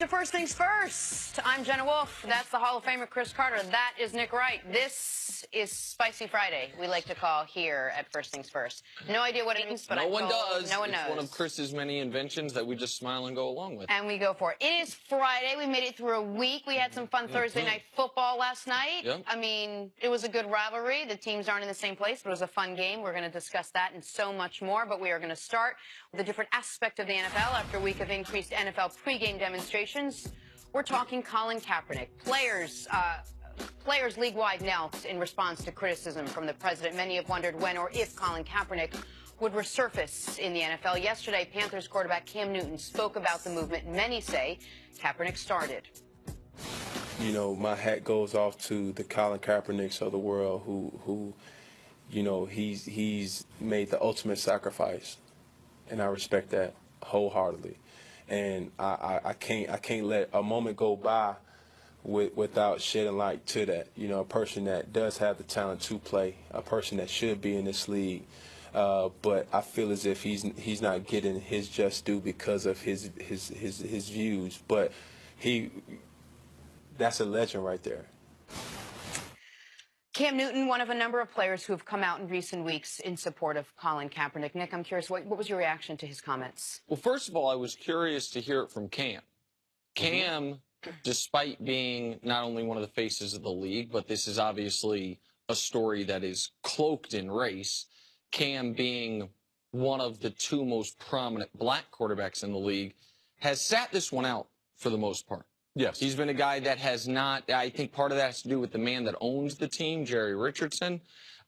to First Things First. I'm Jenna Wolf. That's the Hall of Famer Chris Carter. That is Nick Wright. This is Spicy Friday, we like to call here at First Things First. No idea what it means, but no one does. No one knows. It's one of Chris's many inventions that we just smile and go along with. And we go for it. It is Friday. We made it through a week. We had some fun Thursday night football last night. Yep. I mean, it was a good rivalry. The teams aren't in the same place, but it was a fun game. We're going to discuss that and so much more. But we are going to start with a different aspect of the NFL after a week of increased NFL pregame demonstrations. We're talking Colin Kaepernick. Players league-wide knelt in response to criticism from the president. Many have wondered when or if Colin Kaepernick would resurface in the NFL. Yesterday, Panthers quarterback Cam Newton spoke about the movement. Many say Kaepernick started. You know, my hat goes off to the Colin Kaepernicks of the world who you know, he's made the ultimate sacrifice, and I respect that wholeheartedly. And I can't let a moment go by without shedding light to that. You know, a person that does have the talent to play, a person that should be in this league, but I feel as if he's not getting his just due because of his views. But that's a legend right there. Cam Newton, one of a number of players who have come out in recent weeks in support of Colin Kaepernick. Nick, I'm curious, what was your reaction to his comments? Well, first of all, I was curious to hear it from Cam. Cam, despite being not only one of the faces of the league, but this is obviously a story that is cloaked in race, Cam being one of the two most prominent black quarterbacks in the league, has sat this one out for the most part. Yes. He's been a guy that has not, I think part of that has to do with the man that owns the team, Jerry Richardson.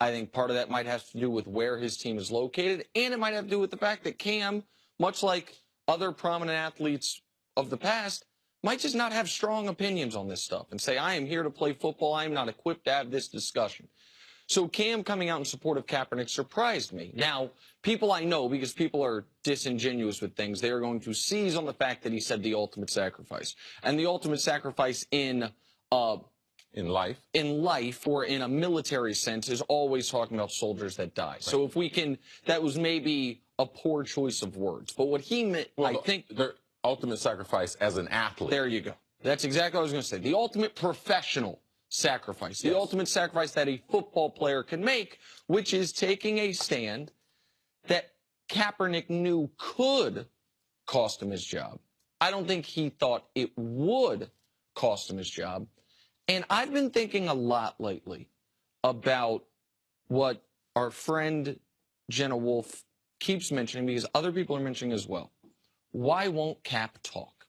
I think part of that might have to do with where his team is located, and it might have to do with the fact that Cam, much like other prominent athletes of the past, might just not have strong opinions on this stuff and say, I am here to play football. I am not equipped to have this discussion. So Cam coming out in support of Kaepernick surprised me. Now, people I know, because people are disingenuous with things, they are going to seize on the fact that he said the ultimate sacrifice. And the ultimate sacrifice in life or in a military sense is always talking about soldiers that die. Right. So if we can, that was maybe a poor choice of words. But what he meant, well, I think... The ultimate sacrifice as an athlete. There you go. That's exactly what I was going to say. The ultimate professional sacrifice, the ultimate sacrifice that a football player can make, which is taking a stand that Kaepernick knew could cost him his job. I don't think he thought it would cost him his job. And I've been thinking a lot lately about what our friend Jenna Wolf keeps mentioning, because other people are mentioning as well. Why won't Cap talk?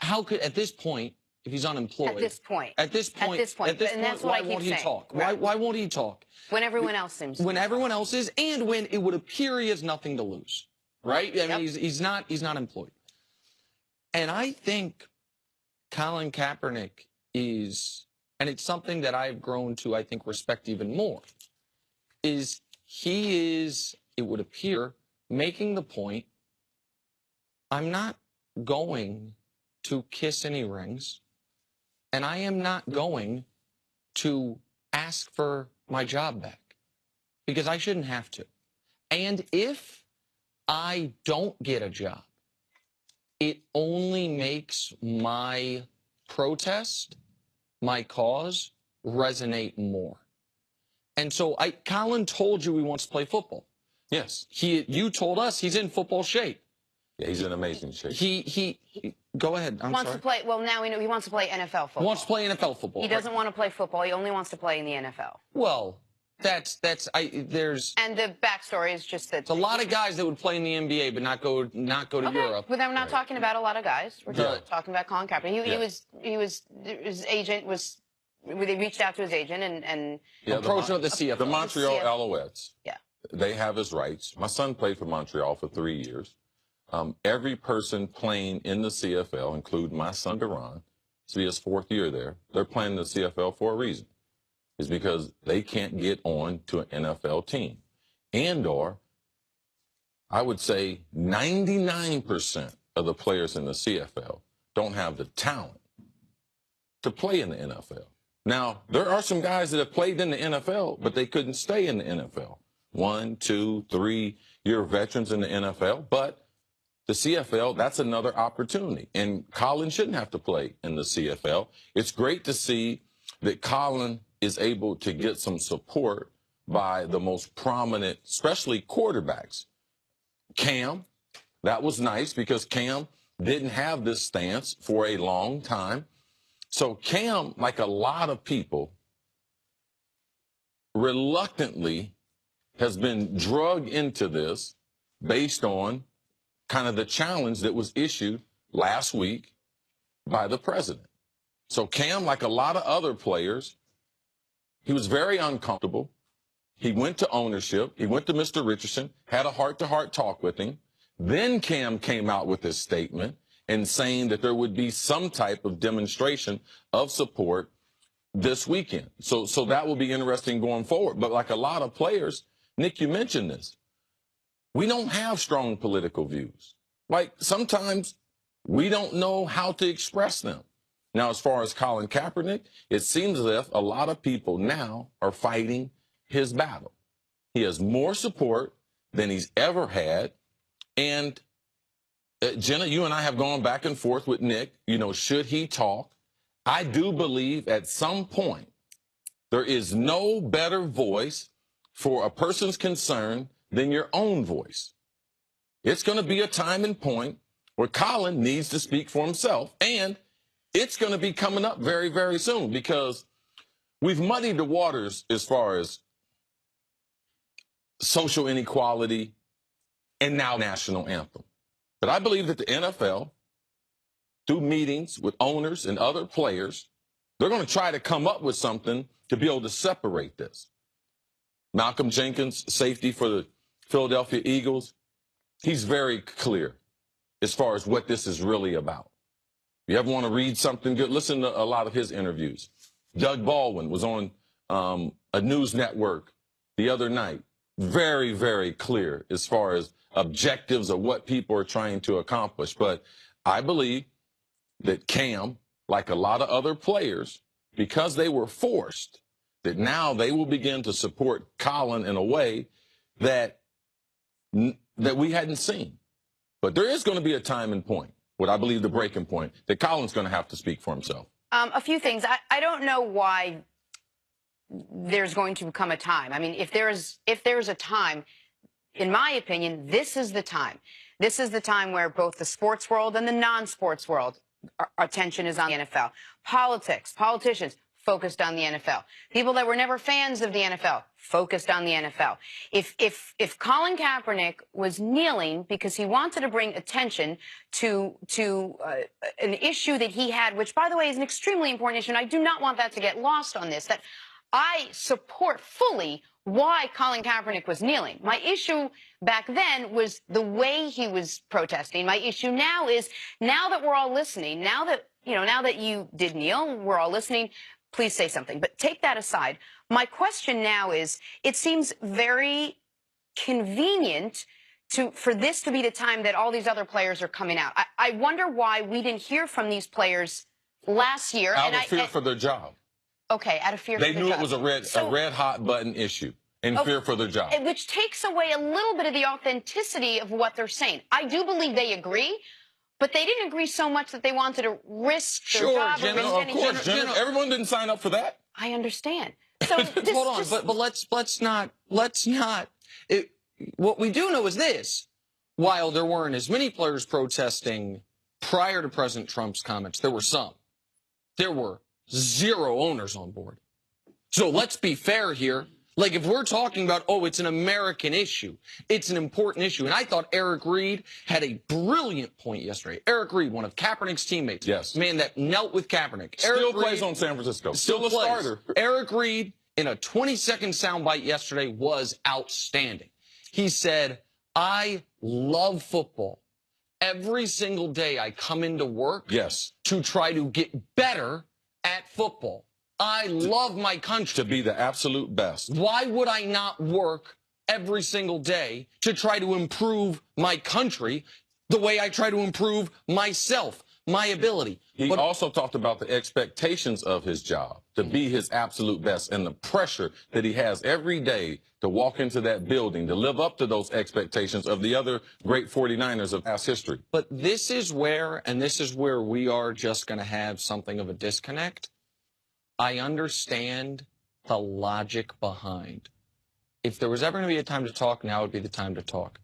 How could, at this point, if he's unemployed. At this point. And that's why won't he saying. talk? Right. Why won't he talk? When everyone else seems to. When everyone else is, and when it would appear he has nothing to lose. Right? I mean, he's not employed. And I think Colin Kaepernick is, and it's something that I've grown to, I think, respect even more, is he is, it would appear, making the point, I'm not going to kiss any rings. And I am not going to ask for my job back because I shouldn't have to. And if I don't get a job, it only makes my protest, my cause, resonate more. And so Colin told you he wants to play football. Yes. You told us he's in football shape. Yeah, he's in amazing shape. He go ahead. I'm wants sorry. to play. Well, now we know he wants to play NFL football. He wants to play NFL football. He doesn't want to play football. He only wants to play in the NFL. Well, there's. And the backstory is just that. It's a lot of guys that would play in the NBA but not go to Europe. But then we're not talking about a lot of guys. We're talking about Colin Kaepernick. His agent was. They reached out to his agent and approached him at the CFL. The Montreal Alouettes. Yeah. They have his rights. My son played for Montreal for 3 years. Every person playing in the CFL, including my son, Duran, it's his 4th year there, they're playing in the CFL for a reason. It's because they can't get on to an NFL team. And/or, I would say 99% of the players in the CFL don't have the talent to play in the NFL. Now, there are some guys that have played in the NFL, but they couldn't stay in the NFL. 1, 2, 3 year veterans in the NFL, but the CFL, that's another opportunity. And Colin shouldn't have to play in the CFL. It's great to see that Colin is able to get some support by the most prominent, especially quarterbacks. Cam, that was nice because Cam didn't have this stance for a long time. So Cam, like a lot of people, reluctantly has been drugged into this based on kind of the challenge that was issued last week by the president. So Cam, like a lot of other players, he was very uncomfortable. He went to ownership. He went to Mr. Richardson, had a heart-to-heart talk with him. Then Cam came out with his statement and saying that there would be some type of demonstration of support this weekend. So that will be interesting going forward. But like a lot of players, Nick, you mentioned this. We don't have strong political views. Like sometimes we don't know how to express them. Now, as far as Colin Kaepernick, it seems as if a lot of people now are fighting his battle. He has more support than he's ever had. And Jenna, you and I have gone back and forth with Nick, should he talk? I do believe at some point there is no better voice for a person's concern than your own voice. It's going to be a time and point where Colin needs to speak for himself. And it's going to be coming up very, very soon because we've muddied the waters as far as social inequality and now national anthem. But I believe that the NFL, through meetings with owners and other players, they're going to try to come up with something to be able to separate this. Malcolm Jenkins, safety for the Philadelphia Eagles, he's very clear as far as what this is really about. If you ever want to read something good, listen to a lot of his interviews. Doug Baldwin was on a news network the other night. Very, very clear as far as objectives of what people are trying to accomplish. But I believe that Cam, like a lot of other players, because they were forced, that now they will begin to support Colin in a way that we hadn't seen. But there is going to be a time and point, what I believe the breaking point, that Colin's going to have to speak for himself. A few things. I don't know why there's going to come a time. I mean, if there's a time, in my opinion, this is the time. This is the time where both the sports world and the non-sports world, our attention is on the NFL. Politicians, focused on the NFL. People that were never fans of the NFL, focused on the NFL. If Colin Kaepernick was kneeling because he wanted to bring attention to an issue that he had, which, by the way, is an extremely important issue, and I do not want that to get lost on this, that I support fully why Colin Kaepernick was kneeling. My issue back then was the way he was protesting. My issue now is, now that we're all listening, now that you did kneel, we're all listening, please say something. But take that aside. My question now is, it seems very convenient for this to be the time that all these other players are coming out. I wonder why we didn't hear from these players last year. Out of fear for their job. Okay, out of fear for their job. They knew it was a red hot button issue and fear for their job. Which takes away a little bit of the authenticity of what they're saying. I do believe they agree, but they didn't agree so much that they wanted to risk their job. Jenna, of course, Jenna, everyone didn't sign up for that. I understand. So hold on, but let's not. What we do know is this: while there weren't as many players protesting prior to President Trump's comments, there were some. There were 0 owners on board. So let's be fair here. Like, if we're talking about, oh, it's an American issue, it's an important issue. And I thought Eric Reed had a brilliant point yesterday. Eric Reed, one of Kaepernick's teammates. Yes. Man that knelt with Kaepernick. Still plays on San Francisco. Still a starter. Eric Reed, in a 20-second soundbite yesterday, was outstanding. He said, I love football. Every single day I come into work to try to get better at football. I love my country. To be the absolute best. Why would I not work every single day to try to improve my country the way I try to improve myself? my ability. He But also talked about the expectations of his job, to be his absolute best, and the pressure that he has every day to walk into that building, to live up to those expectations of the other great 49ers of past history. But this is where we are just going to have something of a disconnect. I understand the logic behind. If there was ever going to be a time to talk, now would be the time to talk.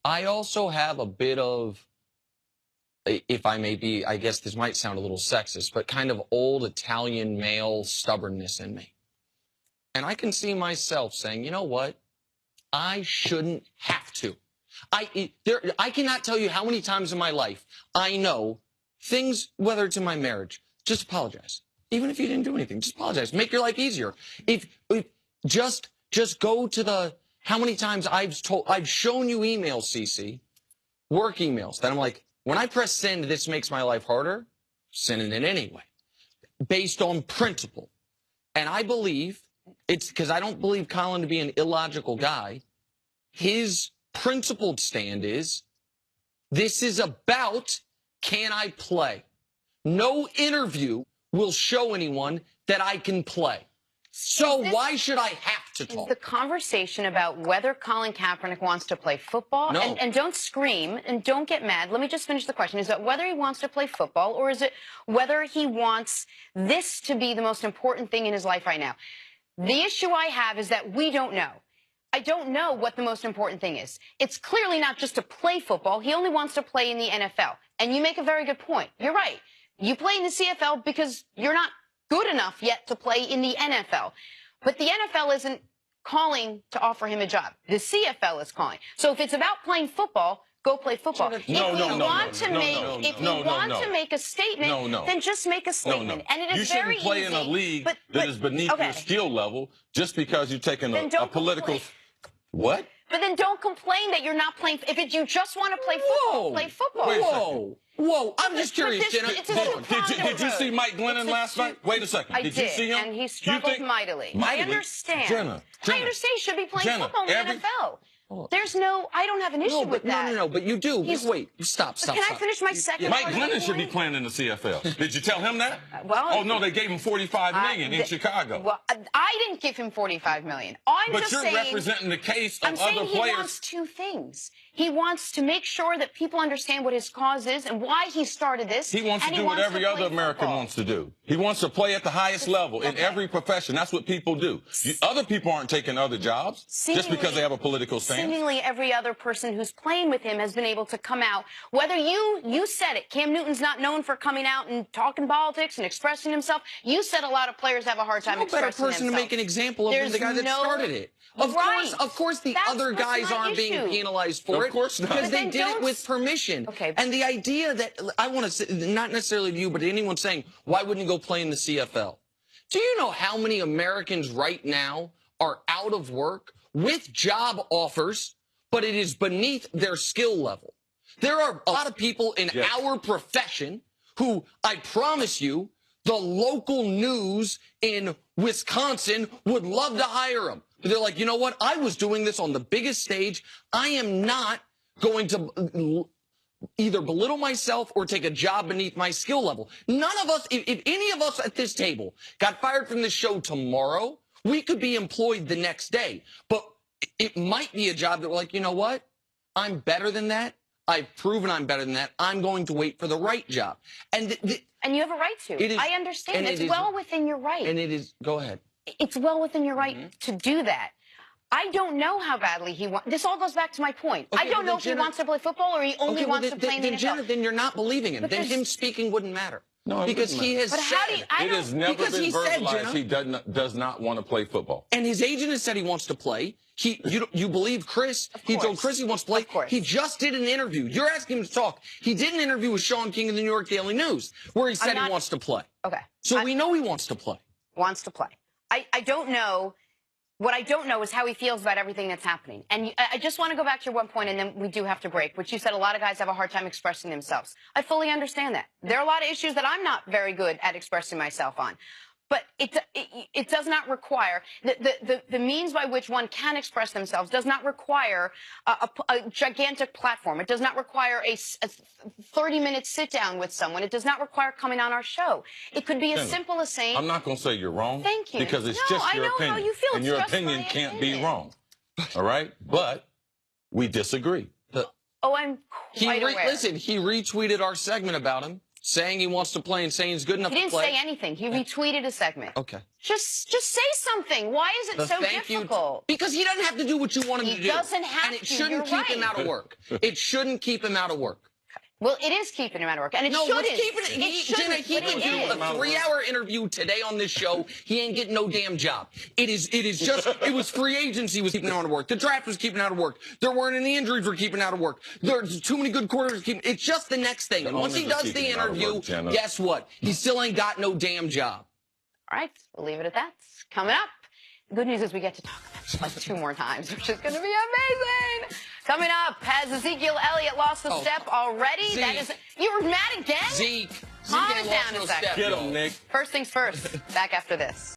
I also have a bit of, if I may be, I guess this might sound a little sexist, but kind of old Italian male stubbornness in me. And I can see myself saying, you know what? I shouldn't have to. I cannot tell you how many times in my life I know things, whether it's in my marriage, just apologize. Even if you didn't do anything, just apologize. Make your life easier. If just go to the, how many times I've shown you emails, CC, work emails, that I'm like, when I press send, this makes my life harder, sending it anyway, based on principle. And I believe, it's because I don't believe Colin to be an illogical guy. His principled stand is, this is about, can I play? No interview will show anyone that I can play. So why should I have to talk? Is the conversation about whether Colin Kaepernick wants to play football? No. And don't scream and don't get mad. Let me just finish the question. Is it whether he wants to play football, or is it whether he wants this to be the most important thing in his life right now? The issue I have is that we don't know. I don't know what the most important thing is. It's clearly not just to play football. He only wants to play in the NFL. And you make a very good point. You're right. You play in the CFL because you're not good enough yet to play in the NFL. But the NFL isn't calling to offer him a job. The CFL is calling. So if it's about playing football, go play football. If you want to make a statement, then just make a statement. And it is very easy. You shouldn't play in a league that is beneath your skill level just because you're taking a political... What? But then don't complain that you're not playing. If you just want to play football, play football. Whoa, I'm just curious, Jenna. Did you see Mike Glennon last night? Wait a second. Did you see him? And he struggled mightily. I understand. Jenna, I understand he should be playing football in the NFL. There's no, I don't have an issue with that. No, but you do. Wait, stop. Can I finish my second Mike Glennon should be playing in the CFL. Did you tell him that? Oh, no, they gave him $45 million in Chicago. Well, I didn't give him $45 million. But you're representing the case of other players. I'm saying he wants two things. He wants to make sure that people understand what his cause is and why he started this. He wants to do what every other American wants to do. He wants to play at the highest level in every profession. That's what people do. Other people aren't taking other jobs just because they have a political stance. Seemingly every other person who's playing with him has been able to come out. Whether you said it, Cam Newton's not known for coming out and talking politics and expressing himself. You said a lot of players have a hard time expressing themselves. No better person to make an example of than the guy that started it. Of course, the other guys aren't being penalized for it. Of course not. Because they did it with permission. Okay. And the idea that, I want to say, not necessarily to you, but to anyone saying, why wouldn't you go play in the CFL? Do you know how many Americans right now are out of work with job offers, but it is beneath their skill level? There are a lot of people in our profession who, I promise you, the local news in Wisconsin would love to hire them. They're like, you know what? I was doing this on the biggest stage. I am not going to either belittle myself or take a job beneath my skill level. None of us, if any of us at this table got fired from this show tomorrow, we could be employed the next day. But it might be a job that we're like, you know what? I'm better than that. I've proven I'm better than that. I'm going to wait for the right job. And you have a right to. I understand. It's well within your right. And it is, go ahead. It's well within your right to do that. I don't know how badly he wants. This all goes back to my point. I don't know if he wants to play football or he only wants to play in the NFL. Then you're not believing him. Then him speaking wouldn't matter. No, because he has said it has never been verbalized he does not want to play football. And his agent has said he wants to play. You believe Chris? He told Chris he wants to play. He just did an interview. You're asking him to talk. He did an interview with Sean King of the New York Daily News where he said he wants to play. Okay. So we know he wants to play. Wants to play. I don't know. What I don't know is how he feels about everything that's happening. And I just want to go back to your one point, and then we do have to break, which you said a lot of guys have a hard time expressing themselves. I fully understand that. There are a lot of issues that I'm not very good at expressing myself on. But it does not require the means by which one can express themselves does not require a gigantic platform. It does not require a 30-minute sit down with someone. It does not require coming on our show. It could be as simple as saying, I'm not going to say you're wrong. Thank you. Because it's No, just your I know opinion. how you feel. And It's your just my opinion can't be opinion. wrong. All right? But we disagree. Oh, I'm quite aware. Listen, he retweeted our segment about him, saying he wants to play and saying he's good enough He to didn't play. say anything. He retweeted a segment. Okay. Just say something. Why is it so difficult? Because he doesn't have to do what you want him to do. He doesn't have and it to. shouldn't You're keep him right. out of work. It shouldn't keep him out of work. Well, it is keeping him out of work, and it No, shouldn't. what's keeping it? Jenna, he but can it do is. a 3-hour interview today on this show. He ain't getting no damn job. It is just, it was free agency was keeping him out of work. The draft was keeping him out of work. There weren't any injuries were keeping him out of work. There's too many good quarterbacks keeping. It's just the next thing. And once he does the interview, guess what? He still ain't got no damn job. All right, we'll leave it at that. Coming up, the good news is we get to talk about it like 2 more times, which is going to be amazing. Coming up, has Ezekiel Elliott lost a step already? Zeke. That is, you were mad again? Zeke Calm ain't it lost down no a second. step, Get y'all. him, Nick. First things first, back after this.